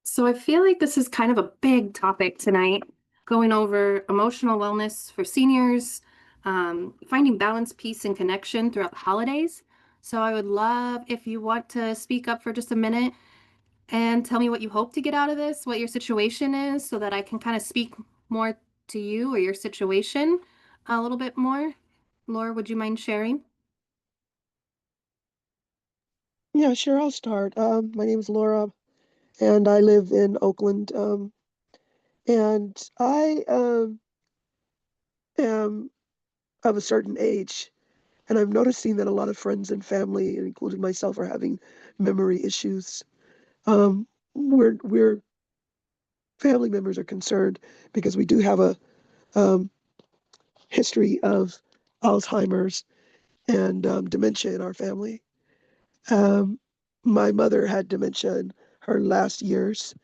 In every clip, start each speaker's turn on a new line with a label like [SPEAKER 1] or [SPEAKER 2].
[SPEAKER 1] So I feel like this is kind of a big topic tonight, going over emotional wellness for seniors, finding balance, peace, and connection throughout the holidays. So I would love if you want to speak up for just a minute and tell me what you hope to get out of this, what your situation is, so that I can kind of speak more to you or your situation a little bit more. Laura, would you mind sharing?
[SPEAKER 2] Yeah, sure, I'll start. My name is Laura, and I live in Oakland. And I am of a certain age, and I'm noticing that a lot of friends and family, including myself, are having memory issues. We're family members are concerned because we do have a um, history of Alzheimer's and dementia in our family. Um, my mother had dementia in her last years.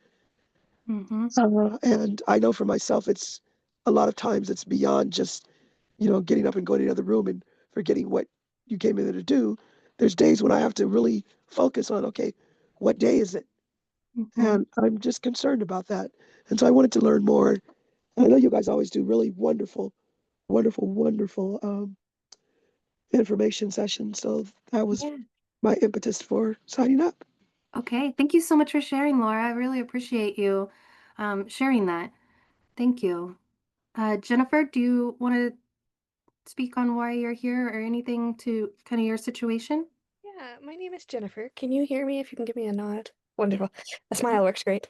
[SPEAKER 1] Mm-hmm.
[SPEAKER 2] And I know for myself, it's a lot of times it's beyond just, getting up and going to the other room and forgetting what you came in there to do. There's days when I have to really focus on, okay, what day is it?
[SPEAKER 1] Mm-hmm.
[SPEAKER 2] And I'm just concerned about that. And so I wanted to learn more. And I know you guys always do really wonderful, wonderful, wonderful information sessions. So that was
[SPEAKER 1] Yeah.
[SPEAKER 2] my impetus for signing up.
[SPEAKER 1] Okay. Thank you so much for sharing, Laura. I really appreciate you sharing that. Thank you. Jennifer, do you want to speak on why you're here or anything to kind of your situation?
[SPEAKER 3] Yeah, my name is Jennifer. Can you hear me if you can give me a nod? Wonderful. A
[SPEAKER 1] Yeah.
[SPEAKER 3] smile works great.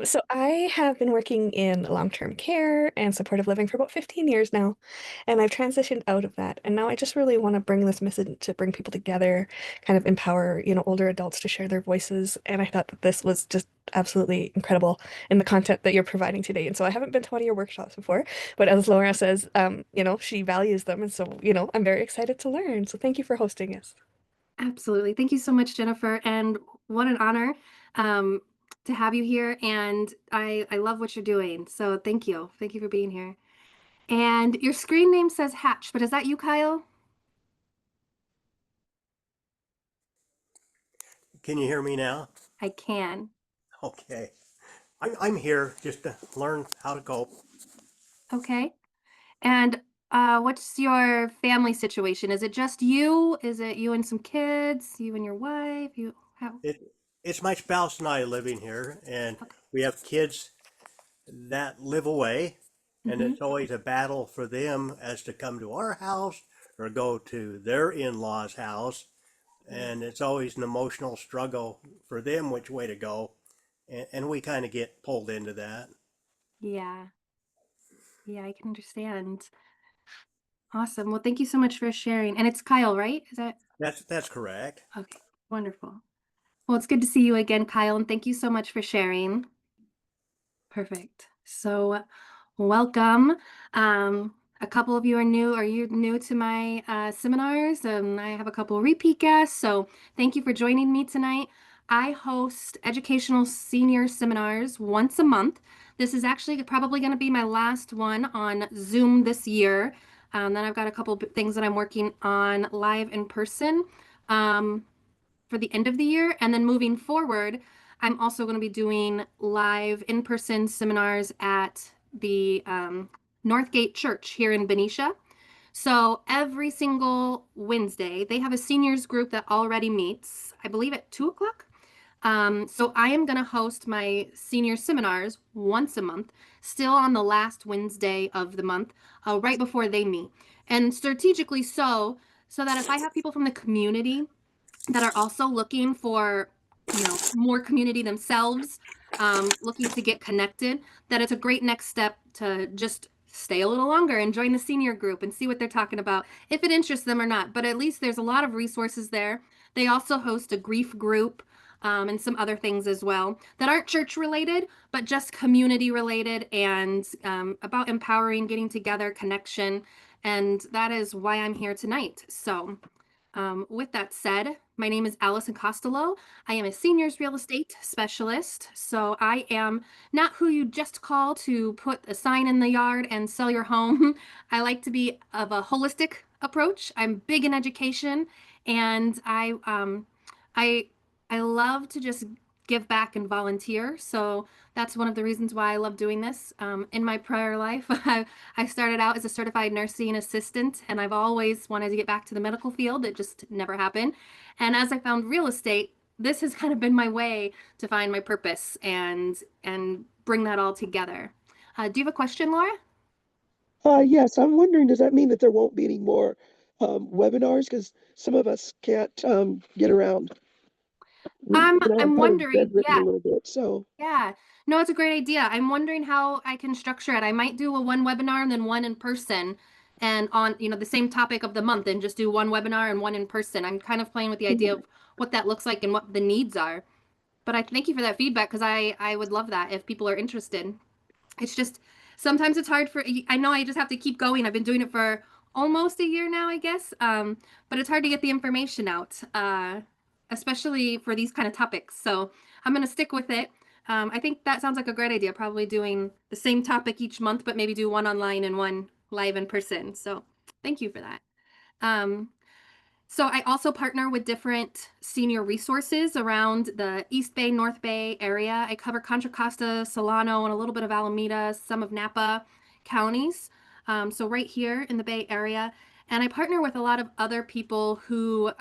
[SPEAKER 3] So I have been working in long-term care and supportive living for about 15 years now, and I've transitioned out of that. And now I just really want to bring this message to bring people together, kind of empower, older adults to share their voices. And I thought that this was just absolutely incredible in the content that you're providing today. And so I haven't been to one of your workshops before, but as Laura says, she values them. And so, I'm very excited to learn. So thank you for hosting us.
[SPEAKER 1] Absolutely. Thank you so much, Jennifer. And what an honor um, to have you here. And I love what you're doing. So thank you. Thank you for being here. And your screen name says Hatch, but is that you, Kyle?
[SPEAKER 4] Can you hear me now?
[SPEAKER 1] I can.
[SPEAKER 4] Okay. I'm here just to learn how to cope.
[SPEAKER 1] Okay. And what's your family situation? Is it just you? Is it you and some kids? You and your wife? You how?
[SPEAKER 4] It's my spouse and I living here, and
[SPEAKER 1] Okay.
[SPEAKER 4] we have kids that live away, and
[SPEAKER 1] Mm-hmm.
[SPEAKER 4] it's always a battle for them as to come to our house or go to their in-laws' house, and it's always an emotional struggle for them which way to go, and we kind of get pulled into that.
[SPEAKER 1] Yeah. Yeah, I can understand. Awesome. Well, thank you so much for sharing. And it's Kyle, right? Is that
[SPEAKER 4] That's correct.
[SPEAKER 1] okay? Wonderful. Well, it's good to see you again, Kyle, and thank you so much for sharing. Perfect. So, welcome. A couple of you are new. Are you new to my seminars? I have a couple of repeat guests. So, thank you for joining me tonight. I host educational senior seminars once a month. This is actually probably going to be my last one on Zoom this year. Then I've got a couple of things that I'm working on live in person. Um, for the end of the year. And then moving forward, I'm also going to be doing live in person seminars at the Northgate Church here in Benicia. So every single Wednesday, they have a seniors group that already meets, I believe, at 2 o'clock. So I am going to host my senior seminars once a month, still on the last Wednesday of the month, right before they meet. And strategically so that if I have people from the community that are also looking for, more community themselves, looking to get connected, that it's a great next step to just stay a little longer and join the senior group and see what they're talking about, if it interests them or not. But at least there's a lot of resources there. They also host a grief group. And some other things as well that aren't church related, but just community related and about empowering, getting together, connection. And that is why I'm here tonight. So, with that said, my name is Allison Costelow. I am a seniors real estate specialist. So I am not who you just call to put a sign in the yard and sell your home. I like to be of a holistic approach. I'm big in education, and I I love to just give back and volunteer. So that's one of the reasons why I love doing this. In my prior life, I started out as a certified nursing assistant, and I've always wanted to get back to the medical field. It just never happened. And as I found real estate, this has kind of been my way to find my purpose and bring that all together. Do you have a question, Laura?
[SPEAKER 2] Yes, I'm wondering, does that mean that there won't be any more webinars? Because some of us can't get around. I'm
[SPEAKER 1] I'm
[SPEAKER 2] kind of
[SPEAKER 1] wondering,
[SPEAKER 2] bedridden a
[SPEAKER 1] yeah.
[SPEAKER 2] little bit, so.
[SPEAKER 1] Yeah, no, it's a great idea. I'm wondering how I can structure it. I might do a one webinar and then one in person and on, the same topic of the month and just do one webinar and one in person. I'm kind of playing with the idea of what that looks like and what the needs are. But I thank you for that feedback because I would love that if people are interested. It's just sometimes it's hard for I know I just have to keep going. I've been doing it for almost a year now, I guess. But it's hard to get the information out, especially for these kind of topics. So I'm gonna stick with it. I think that sounds like a great idea. Probably doing the same topic each month, but maybe do one online and one live in person. So thank you for that. Um, so I also partner with different senior resources around the East Bay, North Bay area. I cover Contra Costa, Solano, and a little bit of Alameda, some of Napa counties. So right here in the Bay Area. And I partner with a lot of other people who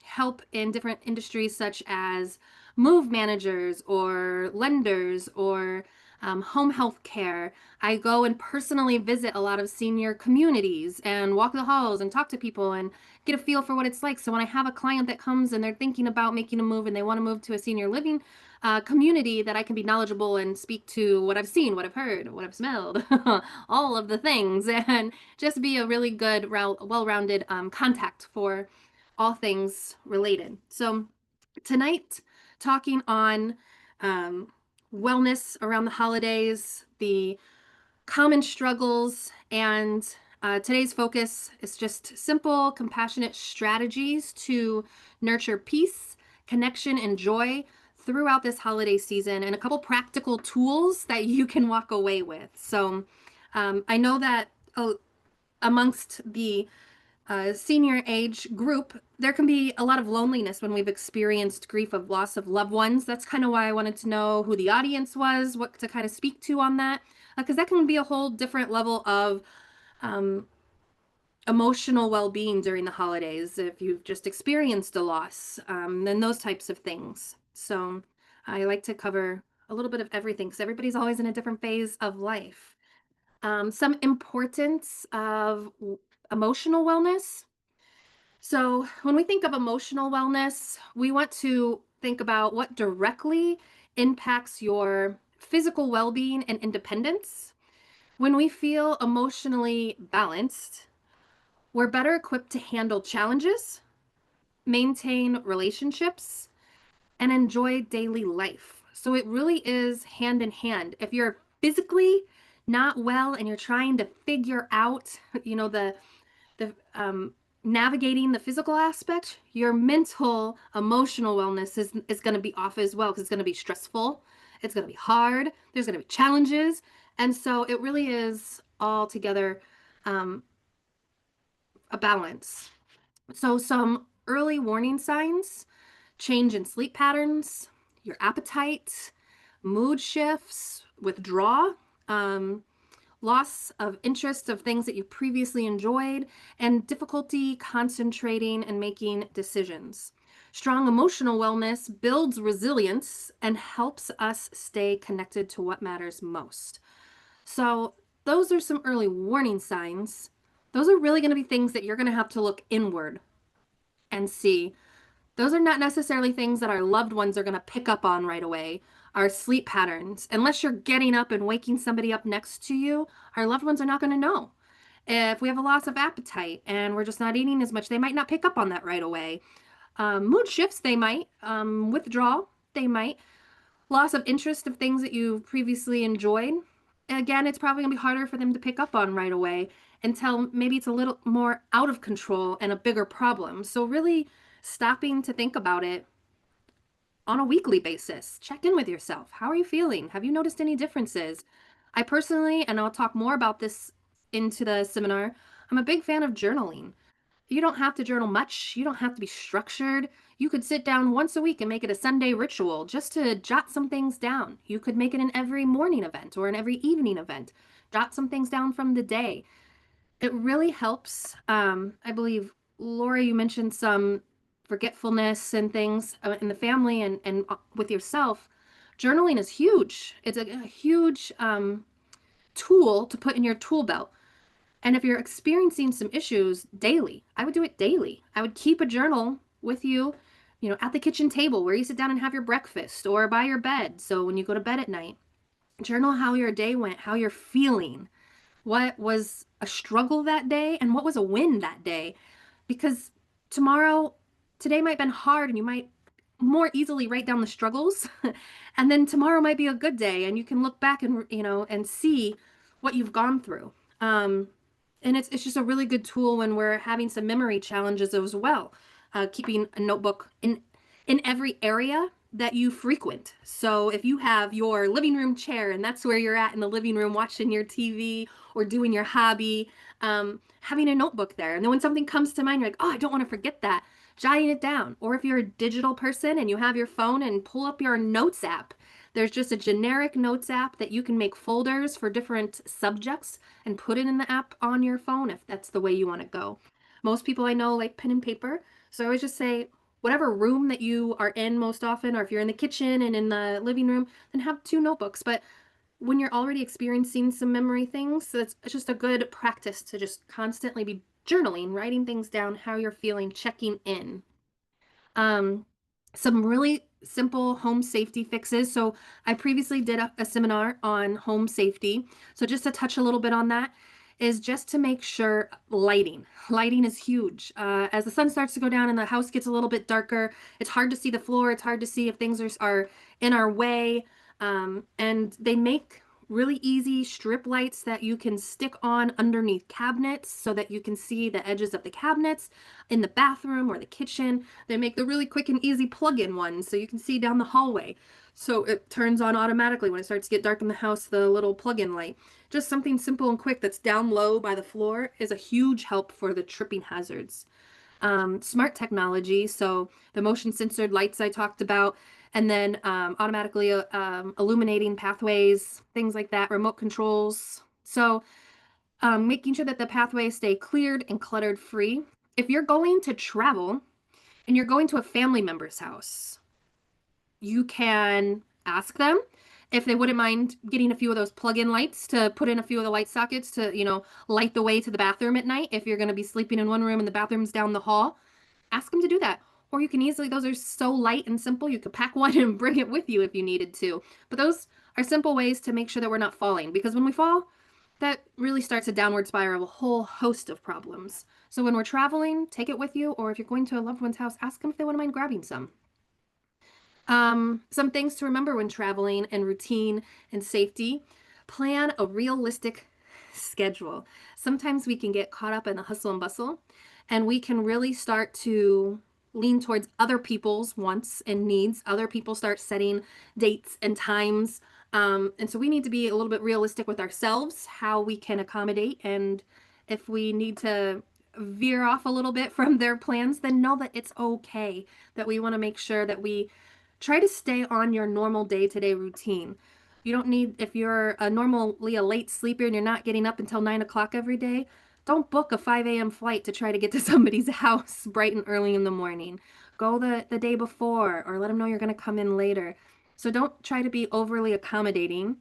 [SPEAKER 1] help in different industries such as move managers or lenders or home health care. I go and personally visit a lot of senior communities and walk the halls and talk to people and get a feel for what it's like. So when I have a client that comes and they're thinking about making a move and they want to move to a senior living community, that I can be knowledgeable and speak to what I've seen, what I've heard, what I've smelled, all of the things, and just be a really good, well-rounded contact for all things related. So tonight, talking on um, wellness around the holidays, the common struggles, and today's focus is just simple, compassionate strategies to nurture peace, connection, and joy throughout this holiday season, and a couple practical tools that you can walk away with. So I know that amongst the senior age group, there can be a lot of loneliness when we've experienced grief of loss of loved ones. That's kind of why I wanted to know who the audience was, what to kind of speak to on that, because that can be a whole different level of um, emotional well-being during the holidays if you've just experienced a loss, and those types of things. So I like to cover a little bit of everything because everybody's always in a different phase of life. Some importance of emotional wellness. So, when we think of emotional wellness, we want to think about what directly impacts your physical well being and independence. When we feel emotionally balanced, we're better equipped to handle challenges, maintain relationships, and enjoy daily life. So, it really is hand in hand. If you're physically not well and you're trying to figure out, the navigating the physical aspect, your mental, emotional wellness is going to be off as well because it's going to be stressful. It's going to be hard. There's going to be challenges. And so it really is all together um, a balance. So, some early warning signs: change in sleep patterns, your appetite, mood shifts, withdrawal. Um, Loss of interest of things that you previously enjoyed, and difficulty concentrating and making decisions. Strong emotional wellness builds resilience and helps us stay connected to what matters most. So, those are some early warning signs. Those are really going to be things that you're going to have to look inward and see. Those are not necessarily things that our loved ones are going to pick up on right away. Our sleep patterns, unless you're getting up and waking somebody up next to you, our loved ones are not going to know. If we have a loss of appetite and we're just not eating as much, they might not pick up on that right away. Mood shifts, they might. Withdrawal, they might. Loss of interest of things that you previously enjoyed. Again, it's probably going to be harder for them to pick up on right away until maybe it's a little more out of control and a bigger problem. So, really stopping to think about it on a weekly basis. Check in with yourself. How are you feeling? Have you noticed any differences? I personally, and I'll talk more about this into the seminar, I'm a big fan of journaling. You don't have to journal much. You don't have to be structured. You could sit down once a week and make it a Sunday ritual just to jot some things down. You could make it an every morning event or an every evening event. Jot some things down from the day. It really helps. I believe, Laura, you mentioned some forgetfulness and things in the family and with yourself. Journaling is huge. It's a huge tool to put in your tool belt. And if you're experiencing some issues daily, I would do it daily. I would keep a journal with you, at the kitchen table where you sit down and have your breakfast or by your bed. So when you go to bed at night, journal how your day went, how you're feeling, what was a struggle that day, and what was a win that day. Because today might have been hard and you might more easily write down the struggles. And then tomorrow might be a good day and you can look back and see what you've gone through. And it's just a really good tool when we're having some memory challenges as well. Keeping a notebook in every area that you frequent. So if you have your living room chair and that's where you're at in the living room watching your TV or doing your hobby, having a notebook there. And then when something comes to mind, you're like, oh, I don't want to forget that, jotting it down. Or if you're a digital person and you have your phone and pull up your notes app, there's just a generic notes app that you can make folders for different subjects and put it in the app on your phone if that's the way you want to go. Most people I know like pen and paper. So I always just say, whatever room that you are in most often, or if you're in the kitchen and in the living room, then have two notebooks. But when you're already experiencing some memory things, so it's just a good practice to just constantly be journaling, writing things down, how you're feeling, checking in. Um, some really simple home safety fixes. So I previously did a seminar on home safety. So just to touch a little bit on that is just to make sure lighting is huge. As the sun starts to go down and the house gets a little bit darker, it's hard to see the floor. It's hard to see if things are in our way. And they make really easy strip lights that you can stick on underneath cabinets so that you can see the edges of the cabinets in the bathroom or the kitchen. They make the really quick and easy plug-in ones so you can see down the hallway. So it turns on automatically when it starts to get dark in the house, the little plug-in light. Just something simple and quick that's down low by the floor is a huge help for the tripping hazards. Smart technology, so the motion censored lights I talked about, and then automatically illuminating pathways, things like that, remote controls. So making sure that the pathways stay cleared and cluttered free. If you're going to travel and you're going to a family member's house, you can ask them if they wouldn't mind getting a few of those plug-in lights to put in a few of the light sockets to, light the way to the bathroom at night. If you're going to be sleeping in one room and the bathroom's down the hall, ask them to do that. Or you can easily, those are so light and simple, you could pack one and bring it with you if you needed to. But those are simple ways to make sure that we're not falling, because when we fall, that really starts a downward spiral of a whole host of problems. So when we're traveling, take it with you, or if you're going to a loved one's house, ask them if they wouldn't mind grabbing some. Some things to remember when traveling and routine and safety. Plan a realistic schedule. Sometimes we can get caught up in the hustle and bustle, and we can really start to lean towards other people's wants and needs. Other people start setting dates and times. And so we need to be a little bit realistic with ourselves, how we can accommodate. And if we need to veer off a little bit from their plans, then know that it's okay, that we want to make sure that we try to stay on your normal day-to-day routine. You don't need, if you're normally a late sleeper and you're not getting up until 9 o'clock every day, don't book a 5 a.m. flight to try to get to somebody's house bright and early in the morning. Go the day before, or let them know you're going to come in later. So don't try to be overly accommodating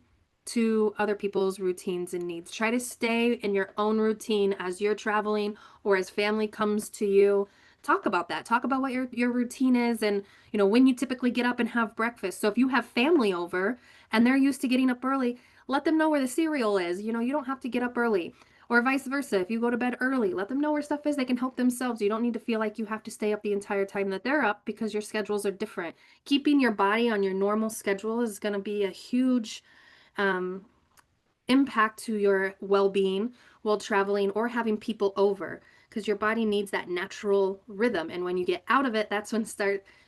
[SPEAKER 1] to other people's routines and needs. Try to stay in your own routine as you're traveling or as family comes to you. Talk about that. Talk about what your routine is and when you typically get up and have breakfast. So if you have family over and they're used to getting up early, let them know where the cereal is. You don't have to get up early. Or vice versa. If you go to bed early, let them know where stuff is. They can help themselves. You don't need to feel like you have to stay up the entire time that they're up because your schedules are different. Keeping your body on your normal schedule is going to be a huge impact to your well-being while traveling or having people over, because your body needs that natural rhythm. And when you get out of it, that's when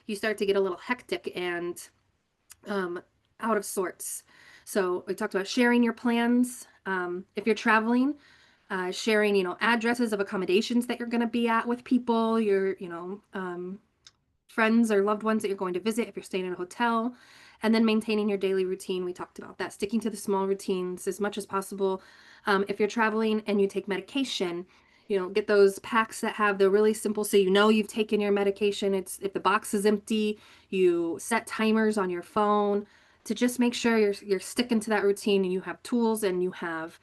[SPEAKER 1] you start to get a little hectic and out of sorts. So we talked about sharing your plans. If you're traveling, sharing, addresses of accommodations that you're going to be at with people, your, friends or loved ones that you're going to visit if you're staying in a hotel. And then maintaining your daily routine. We talked about that. Sticking to the small routines as much as possible. If you're traveling and you take medication, get those packs that have the really simple, so you've taken your medication. It's if the box is empty, you set timers on your phone to just make sure you're sticking to that routine, and you have tools and you have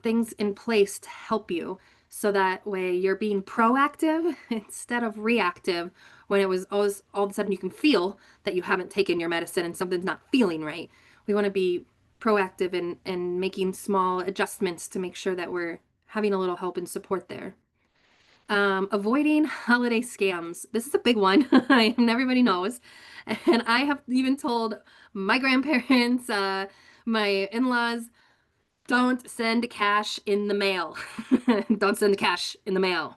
[SPEAKER 1] things in place to help you, so that way you're being proactive instead of reactive when it was always all of a sudden you can feel that you haven't taken your medicine and something's not feeling right. We want to be proactive and making small adjustments to make sure that we're having a little help and support there. Avoiding holiday scams. This is a big one, and everybody knows. And I have even told my grandparents, my in-laws, don't send cash in the mail. Don't send the cash in the mail.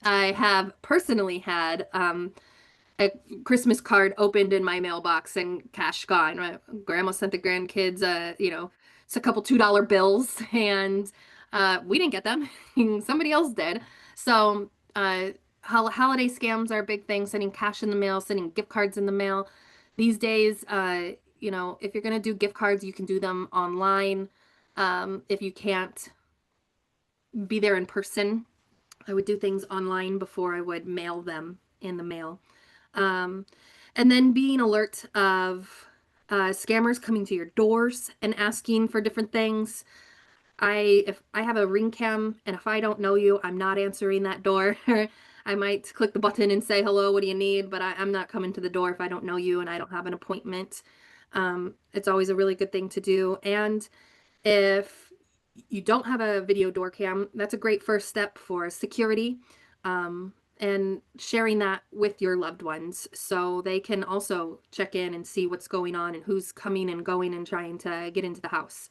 [SPEAKER 1] I have personally had a Christmas card opened in my mailbox and cash gone. My grandma sent the grandkids, it's a couple $2 bills, and we didn't get them. Somebody else did. So, holiday scams are a big thing. Sending cash in the mail, sending gift cards in the mail. These days, if you're gonna do gift cards, you can do them online. If you can't be there in person, I would do things online before I would mail them in the mail. Um, and then being alert of scammers coming to your doors and asking for different things. If I have a ring cam and if I don't know you, I'm not answering that door. I might click the button and say, hello, what do you need? But I'm not coming to the door if I don't know you and I don't have an appointment. It's always a really good thing to do. And if you don't have a video door cam, that's a great first step for security, and sharing that with your loved ones so they can also check in and see what's going on and who's coming and going and trying to get into the house.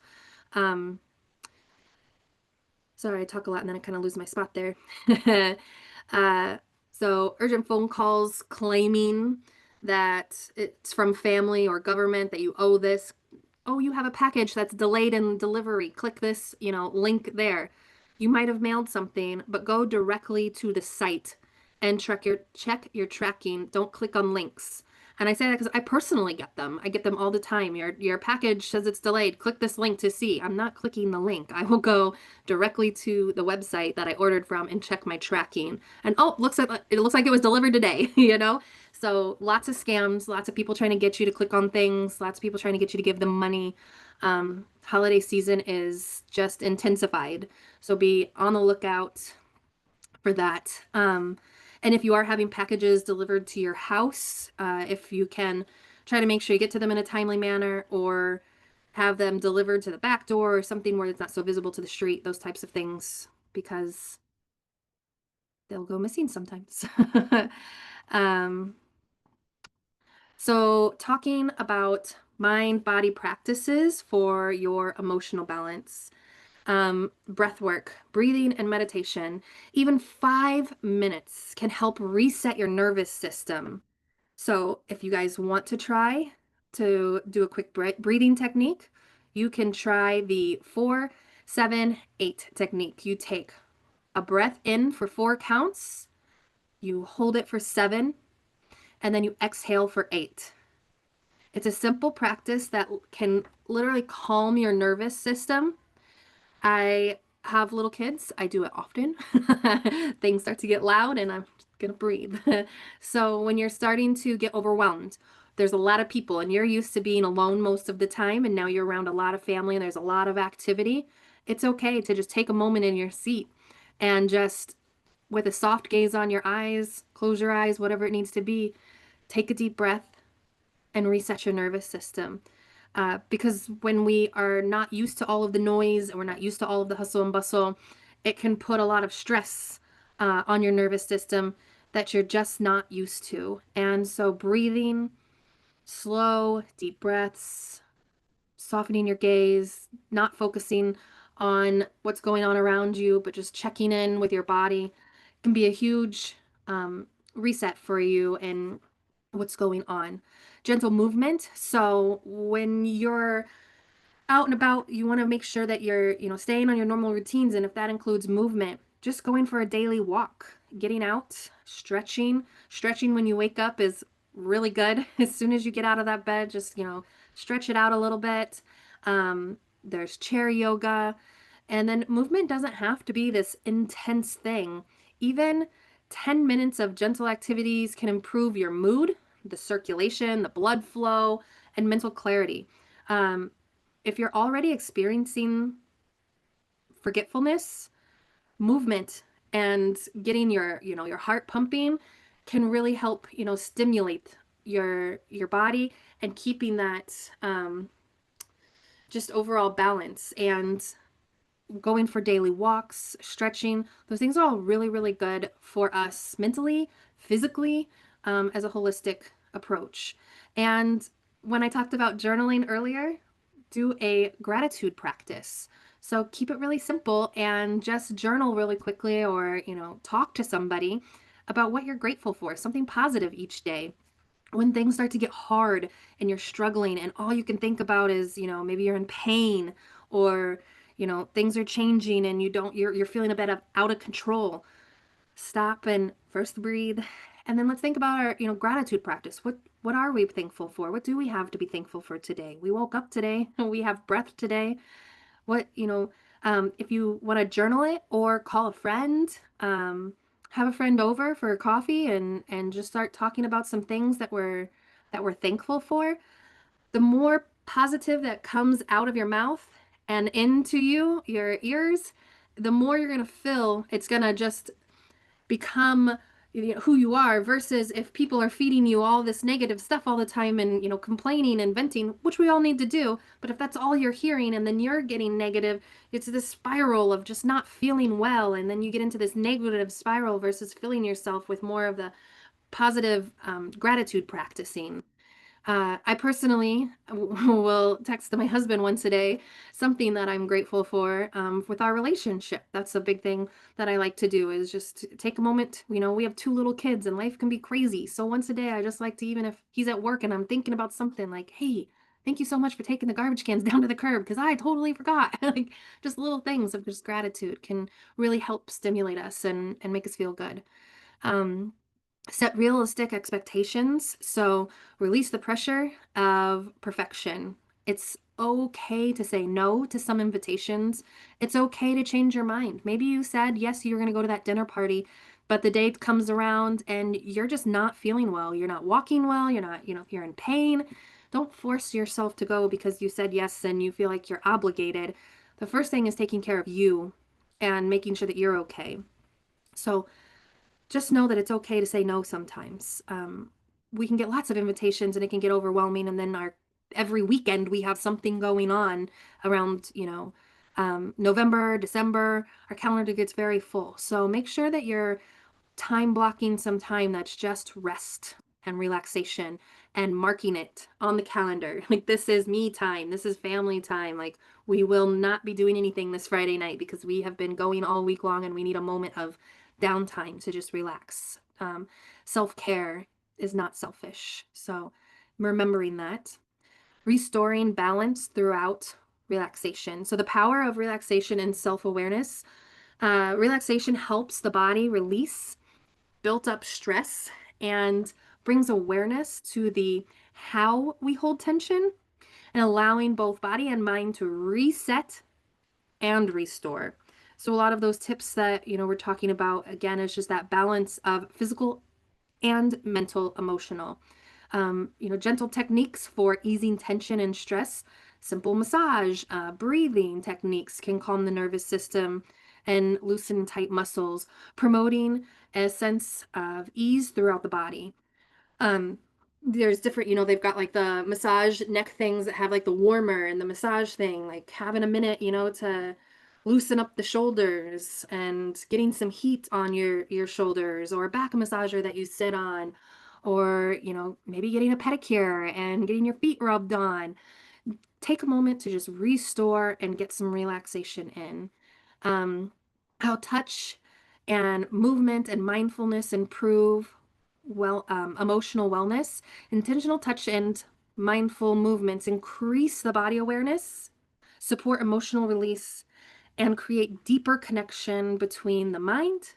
[SPEAKER 1] Sorry, I talk a lot and then I kind of lose my spot there. uh, so urgent phone calls claiming that it's from family or government that you owe this. Oh, you have a package that's delayed in delivery. Click this, link there. You might have mailed something, but go directly to the site and check your tracking. Don't click on links. And I say that because I personally get them. I get them all the time. Your package says it's delayed. Click this link to see. I'm not clicking the link. I will go directly to the website that I ordered from and check my tracking. And it looks like it was delivered today, So lots of scams, lots of people trying to get you to click on things, lots of people trying to get you to give them money. Holiday season is just intensified. So be on the lookout for that. And if you are having packages delivered to your house, if you can try to make sure you get to them in a timely manner or have them delivered to the back door or something where it's not so visible to the street, those types of things, because they'll go missing sometimes. So talking about mind-body practices for your emotional balance. Breath work, breathing, and meditation. Even 5 minutes can help reset your nervous system. So if you guys want to try to do a quick breathing technique, you can try the 4-7-8 technique. You take a breath in for 4 counts, you hold it for 7, and then you exhale for 8. It's a simple practice that can literally calm your nervous system. I have little kids. I do it often. Things start to get loud and I'm going to breathe. So when you're starting to get overwhelmed, there's a lot of people and you're used to being alone most of the time, and now you're around a lot of family and there's a lot of activity. It's okay to just take a moment in your seat and just, with a soft gaze on your eyes, close your eyes, whatever it needs to be, take a deep breath and reset your nervous system. Because when we are not used to all of the noise and we're not used to all of the hustle and bustle, it can put a lot of stress on your nervous system that you're just not used to. And so breathing, slow, deep breaths, softening your gaze, not focusing on what's going on around you, but just checking in with your body can be a huge reset for you and what's going on. Gentle movement. So when you're out and about, you want to make sure that you're, staying on your normal routines. And if that includes movement, just going for a daily walk, getting out, stretching. Stretching when you wake up is really good. As soon as you get out of that bed, just, stretch it out a little bit. There's chair yoga. And then movement doesn't have to be this intense thing. Even 10 minutes of gentle activities can improve your mood, the circulation, the blood flow, and mental clarity. Um, if you're already experiencing forgetfulness, movement and getting your heart pumping can really help, stimulate your body and keeping that just overall balance. And going for daily walks, stretching, those things are all really, really good for us mentally, physically, as a holistic approach. And when I talked about journaling earlier, do a gratitude practice. So keep it really simple and just journal really quickly, or, talk to somebody about what you're grateful for, something positive each day. When things start to get hard and you're struggling and all you can think about is, maybe you're in pain, or, things are changing and you're feeling a bit out of control, stop and first breathe. And then let's think about our, gratitude practice. What are we thankful for? What do we have to be thankful for today? We woke up today. We have breath today. What, if you want to journal it or call a friend, have a friend over for coffee and just start talking about some things that we're thankful for. The more positive that comes out of your mouth and into your ears, the more you're going to feel it's going to just become, who you are, versus if people are feeding you all this negative stuff all the time and, complaining and venting, which we all need to do. But if that's all you're hearing and then you're getting negative, it's this spiral of just not feeling well. And then you get into this negative spiral versus filling yourself with more of the positive gratitude practicing. I personally will text my husband once a day something that I'm grateful for, with our relationship. That's a big thing that I like to do, is just take a moment. We have 2 little kids and life can be crazy. So once a day, I just like to, even if he's at work and I'm thinking about something like, hey, thank you so much for taking the garbage cans down to the curb because I totally forgot. Like, just little things of just gratitude can really help stimulate us and make us feel good. Um, Set realistic expectations. So release the pressure of perfection. It's okay to say no to some invitations. It's okay to change your mind. Maybe you said yes, you're going to go to that dinner party, but the date comes around and you're just not feeling well. You're not walking well. You're not, you're in pain. Don't force yourself to go because you said yes and you feel like you're obligated. The first thing is taking care of you and making sure that you're okay. So just know that it's okay to say no sometimes. We can get lots of invitations and it can get overwhelming. And then every weekend we have something going on around, November, December. Our calendar gets very full. So make sure that you're time blocking some time that's just rest and relaxation and marking it on the calendar. Like, this is me time. This is family time. Like, we will not be doing anything this Friday night because we have been going all week long and we need a moment of downtime to just relax. Self-care is not selfish. So remembering that, restoring balance throughout relaxation. So the power of relaxation and self-awareness. Relaxation helps the body release built up stress and brings awareness to the how we hold tension, and allowing both body and mind to reset and restore. So a lot of those tips that, we're talking about, again, is just that balance of physical and mental, emotional. Gentle techniques for easing tension and stress. Simple massage, breathing techniques can calm the nervous system and loosen tight muscles, promoting a sense of ease throughout the body. Um, there's different, they've got like the massage neck things that have like the warmer and the massage thing, like having a minute, to loosen up the shoulders and getting some heat on your shoulders, or a back massager that you sit on, or, maybe getting a pedicure and getting your feet rubbed on. Take a moment to just restore and get some relaxation in. How touch and movement and mindfulness improve emotional wellness. Intentional touch and mindful movements increase the body awareness, support emotional release, and create deeper connection between the mind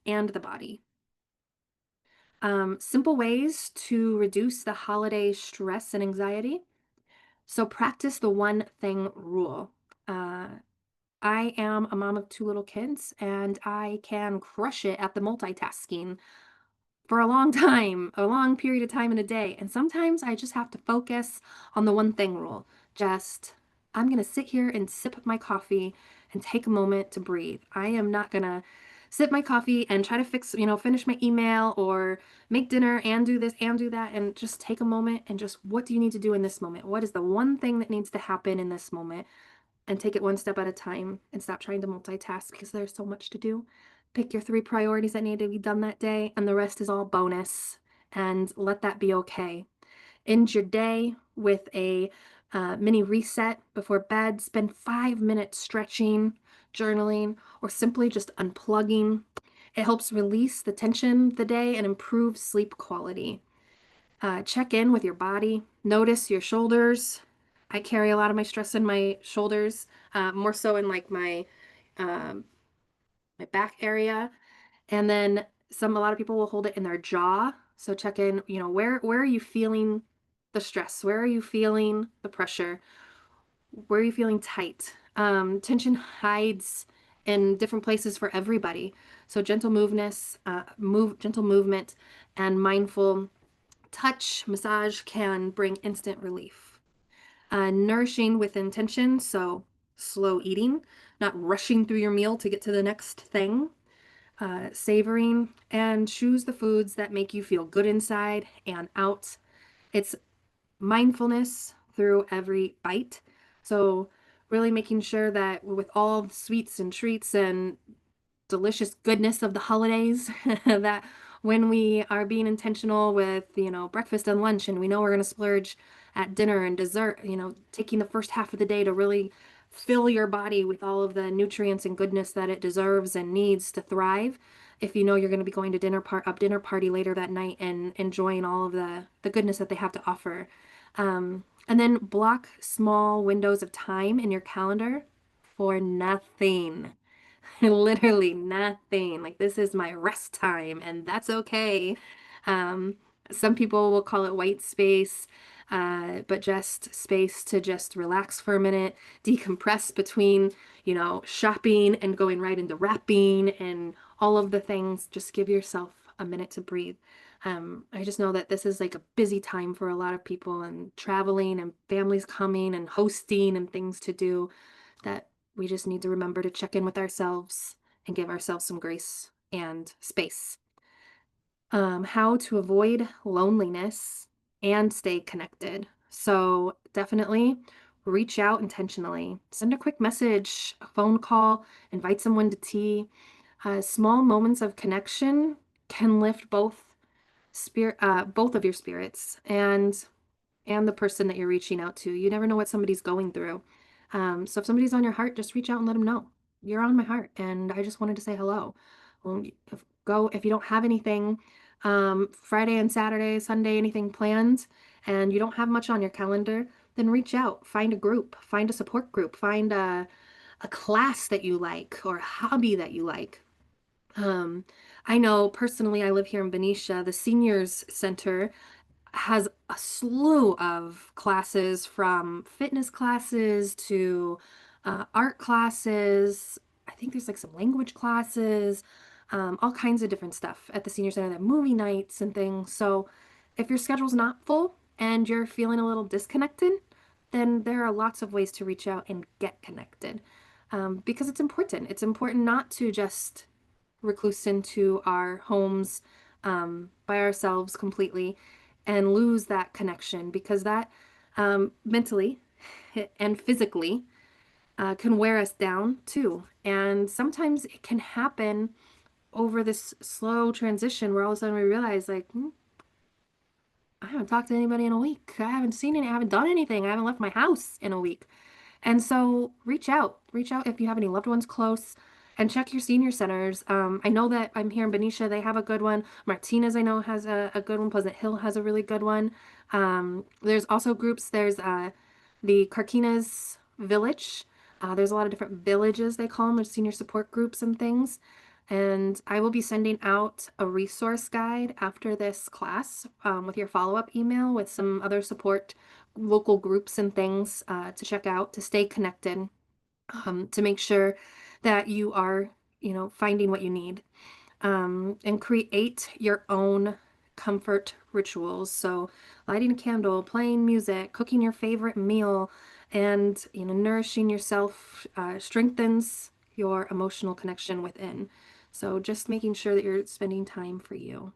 [SPEAKER 1] and the body. Simple ways to reduce the holiday stress and anxiety. So practice the one thing rule. I am a mom of two little kids, and I can crush it at the multitasking for a long time, a long period of time in a day. And sometimes I just have to focus on the one thing rule. Just, I'm going to sit here and sip my coffee and take a moment to breathe. I am not going to sip my coffee and try to finish my email or make dinner and do this and do that, and just take a moment and just, what do you need to do in this moment? What is the one thing that needs to happen in this moment? And take it one step at a time and stop trying to multitask because there's so much to do. Pick your 3 priorities that need to be done that day, and the rest is all bonus. And let that be okay. End your day with a mini reset before bed. Spend 5 minutes stretching, journaling, or simply just unplugging. It helps release the tension of the day and improve sleep quality. Check in with your body. Notice your shoulders. I carry a lot of my stress in my shoulders, more so in like um, my back area. And then a lot of people will hold it in their jaw. So check in, where are you feeling the stress? Where are you feeling the pressure? Where are you feeling tight? Tension hides in different places for everybody. So gentle gentle movement, and mindful touch massage can bring instant relief. Nourishing with intention, so slow eating, not rushing through your meal to get to the next thing. Savoring, and choose the foods that make you feel good inside and out. It's mindfulness through every bite. So really making sure that with all the sweets and treats and delicious goodness of the holidays, that when we are being intentional with, breakfast and lunch, and we know we're going to splurge at dinner and dessert, taking the first half of the day to really fill your body with all of the nutrients and goodness that it deserves and needs to thrive. If you know you're going to be going to dinner party later that night and enjoying all of the goodness that they have to offer. And then block small windows of time in your calendar for nothing. Literally nothing. Like, this is my rest time, and that's okay. Um, some people will call it white space, but just space to just relax for a minute, decompress between, shopping and going right into wrapping and all of the things. Just give yourself a minute to breathe. I just know that this is like a busy time for a lot of people, and traveling and families coming and hosting and things to do, that we just need to remember to check in with ourselves and give ourselves some grace and space. How to avoid loneliness and stay connected. So definitely reach out intentionally. Send a quick message, a phone call, invite someone to tea. Small moments of connection can lift both of your spirits and the person that you're reaching out to. You never know what somebody's going through. So if somebody's on your heart, just reach out and let them know you're on my heart, and I just wanted to say hello. Well, if you don't have anything, Friday and Saturday, Sunday, anything planned, and you don't have much on your calendar, then reach out. Find a group, find a support group, find a class that you like or a hobby that you like. Um, I know personally, I live here in Benicia. The seniors center has a slew of classes, from fitness classes to art classes. I think there's like some language classes, all kinds of different stuff at the senior center, that movie nights and things. So if your schedule's not full and you're feeling a little disconnected, then there are lots of ways to reach out and get connected, because it's important. It's important not to just recluse into our homes, by ourselves completely, and lose that connection, because that, mentally and physically, can wear us down too. And sometimes it can happen over this slow transition where all of a sudden we realize, like, I haven't talked to anybody in a week. I haven't seen any, I haven't done anything. I haven't left my house in a week. And so reach out. Reach out if you have any loved ones close, and check your senior centers. I know that I'm here in Benicia. They have a good one. Martinez, I know, has a good one. Pleasant Hill has a really good one. There's also groups. There's the Carquinez Village. There's a lot of different villages, they call them, with senior support groups and things. And I will be sending out a resource guide after this class with your follow-up email with some other support local groups and things to check out to stay connected, to make sure that you are, finding what you need, and create your own comfort rituals. So lighting a candle, playing music, cooking your favorite meal, and nourishing yourself strengthens your emotional connection within. So just making sure that you're spending time for you.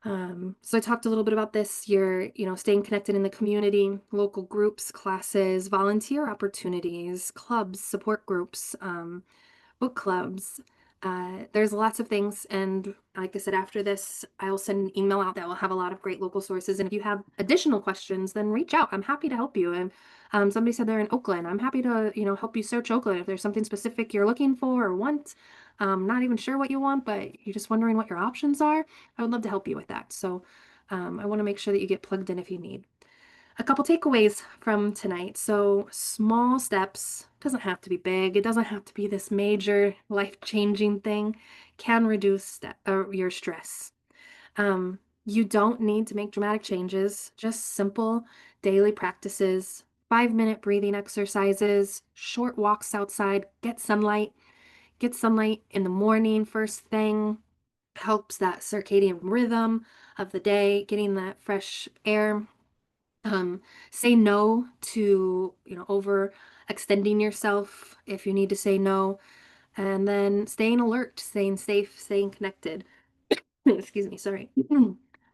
[SPEAKER 1] So I talked a little bit about this. You're, staying connected in the community, local groups, classes, volunteer opportunities, clubs, support groups, book clubs. There's lots of things. And like I said, after this, I will send an email out that will have a lot of great local sources. And if you have additional questions, then reach out. I'm happy to help you. And somebody said they're in Oakland. I'm happy to, help you search Oakland if there's something specific you're looking for or want. Not even sure what you want, but you're just wondering what your options are. I would love to help you with that. So I want to make sure that you get plugged in if you need. A couple takeaways from tonight. So small steps, doesn't have to be big. It doesn't have to be this major life-changing thing, can reduce your stress. You don't need to make dramatic changes, just simple daily practices, 5-minute breathing exercises, short walks outside, get sunlight in the morning first thing, helps that circadian rhythm of the day, getting that fresh air. Say no to, over extending yourself if you need to say no, and then staying alert, staying safe, staying connected. Excuse me, sorry.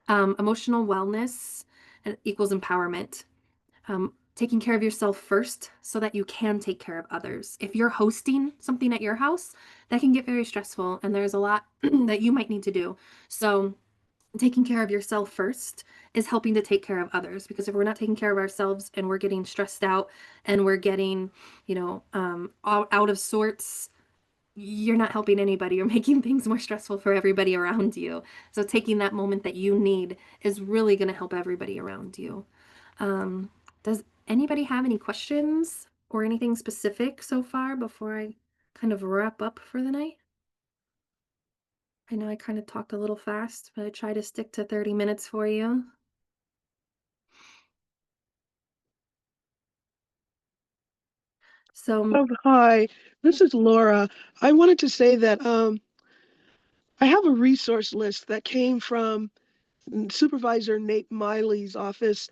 [SPEAKER 1] Emotional wellness equals empowerment. Taking care of yourself first so that you can take care of others. If you're hosting something at your house, that can get very stressful, and there's a lot that you might need to do. So taking care of yourself first is helping to take care of others, because if we're not taking care of ourselves and we're getting stressed out and we're getting, out of sorts, you're not helping anybody. You're making things more stressful for everybody around you. So taking that moment that you need is really going to help everybody around you. Does anybody have any questions or anything specific so far before I kind of wrap up for the night? I know I kind of talked a little fast, but I try to stick to 30 minutes for you. So,
[SPEAKER 2] Oh, hi, this is Laura. I wanted to say that I have a resource list that came from Supervisor Nate Miley's office.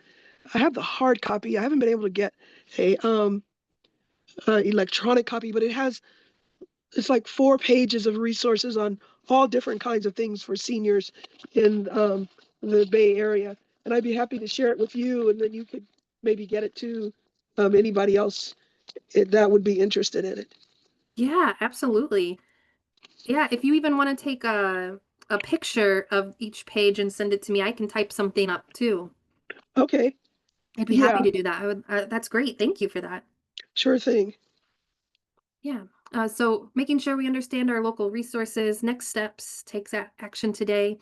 [SPEAKER 2] I have the hard copy. I haven't been able to get a electronic copy, but it's like 4 pages of resources on all different kinds of things for seniors in the Bay Area. And I'd be happy to share it with you, and then you could maybe get it to anybody else that would be interested in it.
[SPEAKER 1] yeah, absolutely. Yeah, if you even want to take a picture of each page and send it to me, I can type something up too.
[SPEAKER 2] Okay,
[SPEAKER 1] I'd be happy
[SPEAKER 2] yeah,
[SPEAKER 1] to do that. That's great. Thank you for that.
[SPEAKER 2] sure thing.
[SPEAKER 1] Yeah. So making sure we understand our local resources, next steps, takes action today.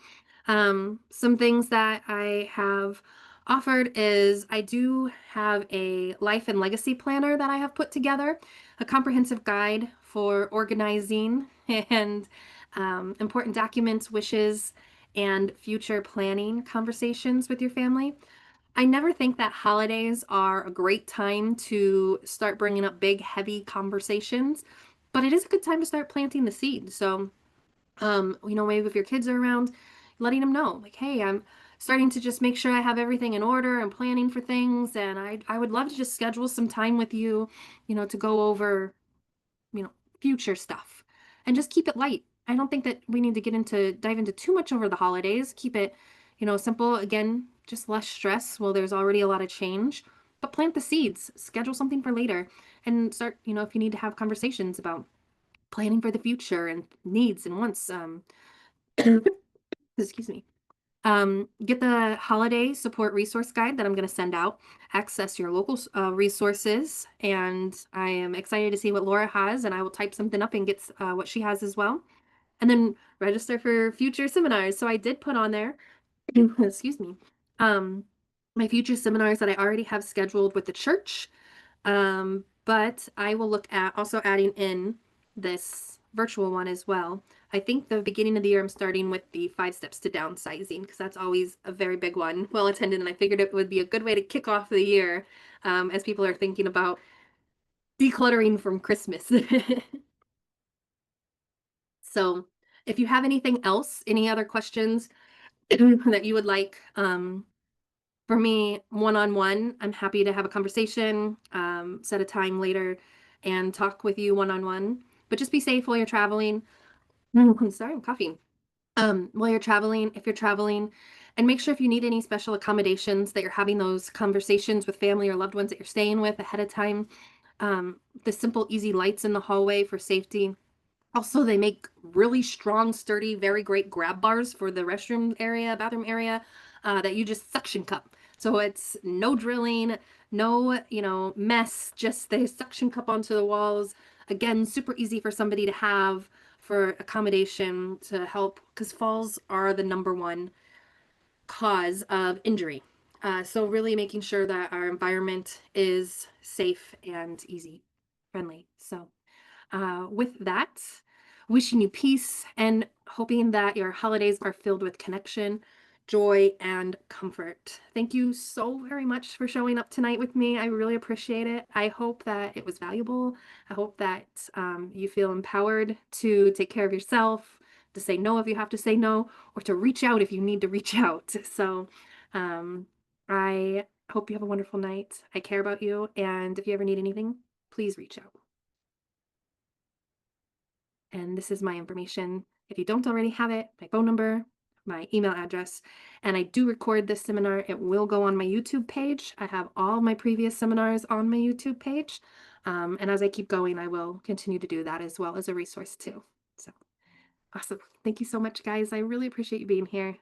[SPEAKER 1] Some things that I have offered is I do have a life and legacy planner that I have put together, a comprehensive guide for organizing and important documents, wishes, and future planning conversations with your family. I never think that holidays are a great time to start bringing up big, heavy conversations, but it is a good time to start planting the seed. So, maybe if your kids are around, letting them know, like, hey, I'm starting to just make sure I have everything in order and planning for things, and I would love to just schedule some time with you, to go over future stuff and just keep it light. I don't think that we need to dive into too much over the holidays. Keep it, simple. Again, just less stress. Well, there's already a lot of change, but plant the seeds, schedule something for later, and start, if you need to have conversations about planning for the future and needs and wants. Excuse me. Get the holiday support resource guide that I'm going to send out. Access your local resources, and I am excited to see what Laura has, and I will type something up and get what she has as well. And then register for future seminars. So I did put on there, excuse me, um, my future seminars that I already have scheduled with the church. But I will look at also adding in this virtual one as well. I think the beginning of the year, I'm starting with the 5 steps to downsizing because that's always a very big one, well attended. And I figured it would be a good way to kick off the year as people are thinking about decluttering from Christmas. So if you have anything else, any other questions that you would like for me one-on-one, I'm happy to have a conversation, set a time later and talk with you one-on-one. But just be safe while you're traveling. I'm sorry, I'm coughing. While you're traveling, if you're traveling, and make sure if you need any special accommodations that you're having those conversations with family or loved ones that you're staying with ahead of time. The simple, easy lights in the hallway for safety. Also, they make really strong, sturdy, very great grab bars for the restroom area, bathroom area, that you just suction cup. So it's no drilling, no, mess, just they suction cup onto the walls. Again, super easy for somebody to have for accommodation to help because falls are the number one cause of injury. So really making sure that our environment is safe and easy, friendly. So with that, wishing you peace and hoping that your holidays are filled with connection, joy, and comfort. Thank you so very much for showing up tonight with me. I really appreciate it. I hope that it was valuable. I hope that you feel empowered to take care of yourself, to say no if you have to say no, or to reach out if you need to reach out. So I hope you have a wonderful night. I care about you. And if you ever need anything, please reach out. And this is my information. If you don't already have it, my phone number, my email address, and I do record this seminar. It will go on my YouTube page. I have all my previous seminars on my YouTube page. And as I keep going, I will continue to do that as well as a resource too. So awesome. Thank you so much, guys. I really appreciate you being here.